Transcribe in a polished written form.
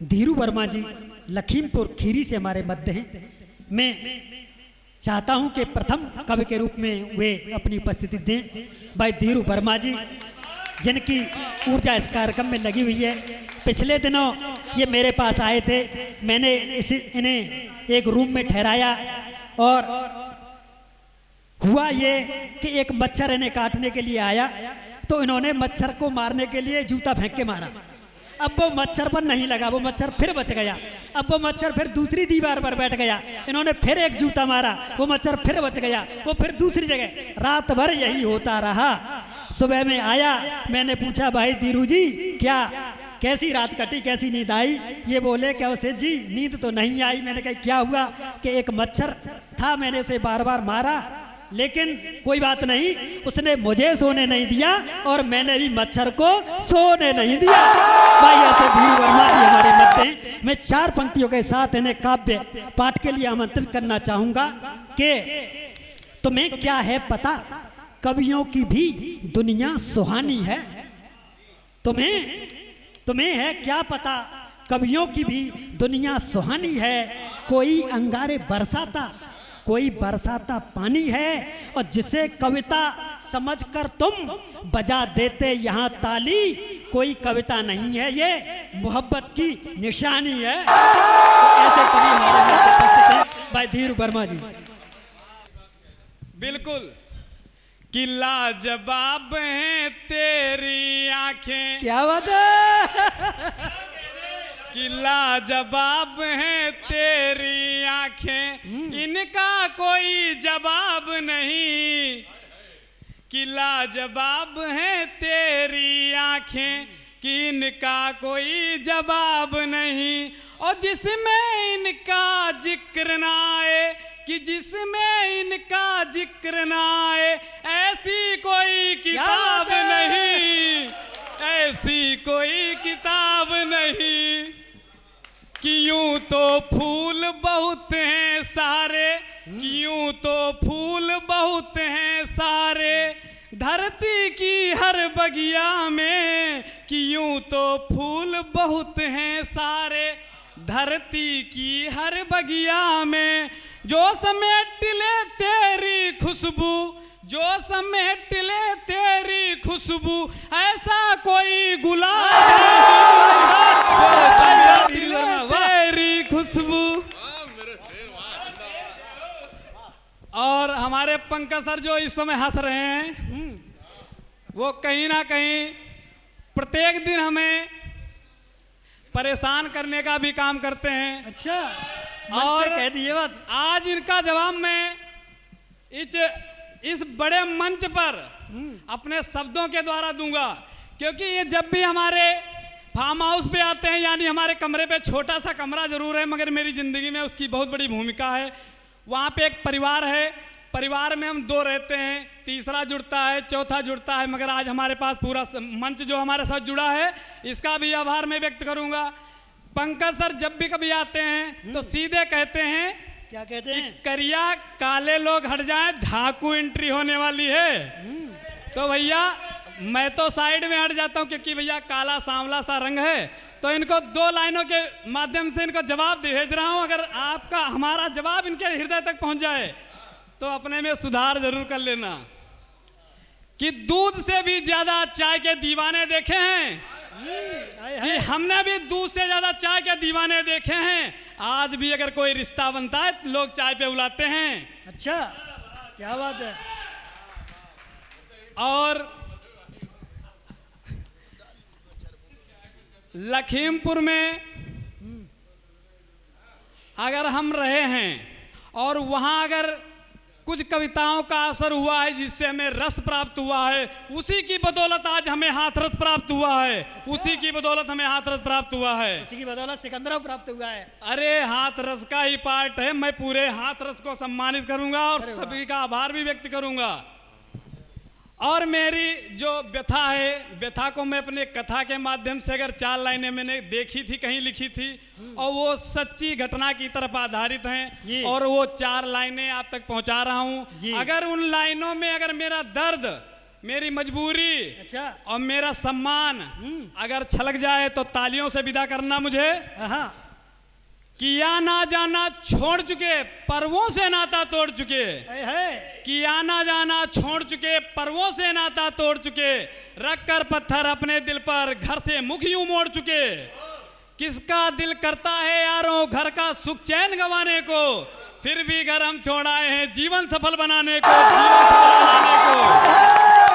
धीरू वर्मा जी लखीमपुर खीरी से हमारे मध्य हैं। मैं चाहता हूं कि प्रथम कवि के रूप में वे अपनी उपस्थिति दें। भाई धीरू वर्मा जी, जिनकी ऊर्जा इस कार्यक्रम में लगी हुई है। पिछले दिनों ये मेरे पास आए थे, मैंने इन्हें एक रूम में ठहराया और हुआ ये कि एक मच्छर इन्हें काटने के लिए आया, तो इन्होंने मच्छर को मारने के लिए जूता फेंक के मारा। अब वो मच्छर पर नहीं लगा, वो मच्छर फिर बच गया। अब वो मच्छर फिर दूसरी दीवार पर बैठ गया, इन्होंने फिर एक जूता मारा, वो मच्छर फिर बच गया, वो फिर दूसरी जगह। रात भर यही होता रहा। सुबह में आया, मैंने पूछा भाई धीरू जी क्या कैसी रात कटी, कैसी नींद आई? ये बोले क्या सेठ जी नींद तो नहीं आई। मैंने कहा क्या हुआ? कि एक मच्छर था, मैंने उसे बार बार मारा, लेकिन कोई बात नहीं, उसने मुझे सोने नहीं दिया और मैंने भी मच्छर को सोने नहीं दिया। भाई ऐसे धीरू वर्मा जी हमारे मध्य हैं। मैं 4 पंक्तियों के साथ इन्हें काव्य पाठ के लिए आमंत्रित करना चाहूंगा कि तुम्हें क्या है पता, कवियों की भी दुनिया सुहानी है। तुम्हें है क्या पता, कवियों की भी दुनिया सुहानी है। कोई अंगारे बरसाता, कोई बरसाता पानी है, और जिसे कविता समझकर तुम बजा देते यहाँ ताली, कोई कविता नहीं है, ये मोहब्बत की निशानी है। तो ऐसे कवि हमारे मध्य उपस्थित हैं भाई धीरू वर्मा जी। बिल्कुल कि लाजवाब हैं तेरी आंखें, क्या बात है। कि लाजवाब हैं तेरी आंखें, इनका कोई जवाब नहीं। कि लाजवाब हैं तेरी आंखें, कि इनका कोई जवाब नहीं। और जिसमें इनका जिक्र ना आए, कि जिसमें इनका जिक्र ना आए, ऐसी कोई किताब नहीं, ऐसी कोई किताब नहीं। कि यूं तो फूल बहुत हैं सारे, कि यूं तो फूल बहुत हैं सारे धरती की हर बगिया में। कि यूं तो फूल बहुत हैं सारे धरती की हर बगिया में। जो समेट ले तेरी खुशबू, जो समेट ले तेरी खुशबू, ऐसा कोई गुलाब तेरी खुशबू। और हमारे पंकज सर जो इस समय हंस रहे हैं, वो कहीं ना कहीं प्रत्येक दिन हमें परेशान करने का भी काम करते हैं। अच्छा, और कह दिए बात। आज इनका जवाब मैं इस बड़े मंच पर अपने शब्दों के द्वारा दूंगा, क्योंकि ये जब भी हमारे फार्म हाउस पे आते हैं, यानी हमारे कमरे पे, छोटा सा कमरा जरूर है मगर मेरी ज़िंदगी में उसकी बहुत बड़ी भूमिका है। वहाँ पे एक परिवार है, परिवार में हम 2 रहते हैं, तीसरा जुड़ता है, चौथा जुड़ता है, मगर आज हमारे पास पूरा मंच जो हमारे साथ जुड़ा है, इसका भी आभार मैं व्यक्त करूँगा। पंकज सर जब भी कभी आते हैं तो सीधे कहते हैं, क्या कहते हैं? करिया काले लोग हट जाएं, धाकू एंट्री होने वाली है। तो भैया मैं तो साइड में हट जाता हूं, क्योंकि भैया काला सांवला सा रंग है। तो इनको 2 लाइनों के माध्यम से इनको जवाब भेज रहा हूं। अगर आपका हमारा जवाब इनके हृदय तक पहुंच जाए तो अपने में सुधार जरूर कर लेना। कि दूध से भी ज्यादा चाय के दीवाने देखे हैं, कि हमने भी दूध से ज्यादा चाय के दीवाने देखे हैं। आज भी अगर कोई रिश्ता बनता है तो लोग चाय पे बुलाते हैं। अच्छा, क्या बात है। और लखीमपुर में अगर हम रहे हैं और वहाँ अगर कुछ कविताओं का असर हुआ है जिससे हमें रस प्राप्त हुआ है, उसी की बदौलत आज हमें हाथरस प्राप्त हुआ है। उसी की बदौलत हमें हाथरस प्राप्त हुआ है। उसी की बदौलत सिकंदरा प्राप्त हुआ है। अरे हाथरस का ही पार्ट है। मैं पूरे हाथरस को सम्मानित करूंगा और सभी का आभार भी व्यक्त करूंगा। और मेरी जो व्यथा है, व्यथा को मैं अपने कथा के माध्यम से अगर 4 लाइनें मैंने देखी थी, कहीं लिखी थी, और वो सच्ची घटना की तरफ आधारित हैं, और वो 4 लाइनें आप तक पहुंचा रहा हूं। अगर उन लाइनों में अगर मेरा दर्द मेरी मजबूरी अच्छा। और मेरा सम्मान अगर छलक जाए तो तालियों से विदा करना मुझे। हाँ। किया ना जाना छोड़ चुके पर्वों से नाता तोड़ चुके, है। किया ना जाना छोड़ चुके पर्वों से नाता तोड़ चुके, रख कर पत्थर अपने दिल पर घर से मुख यूं मोड़ चुके। किसका दिल करता है यारों घर का सुख चैन गंवाने को, फिर भी घर हम छोड़ आए हैं जीवन सफल बनाने को, जीवन सफल बनाने को।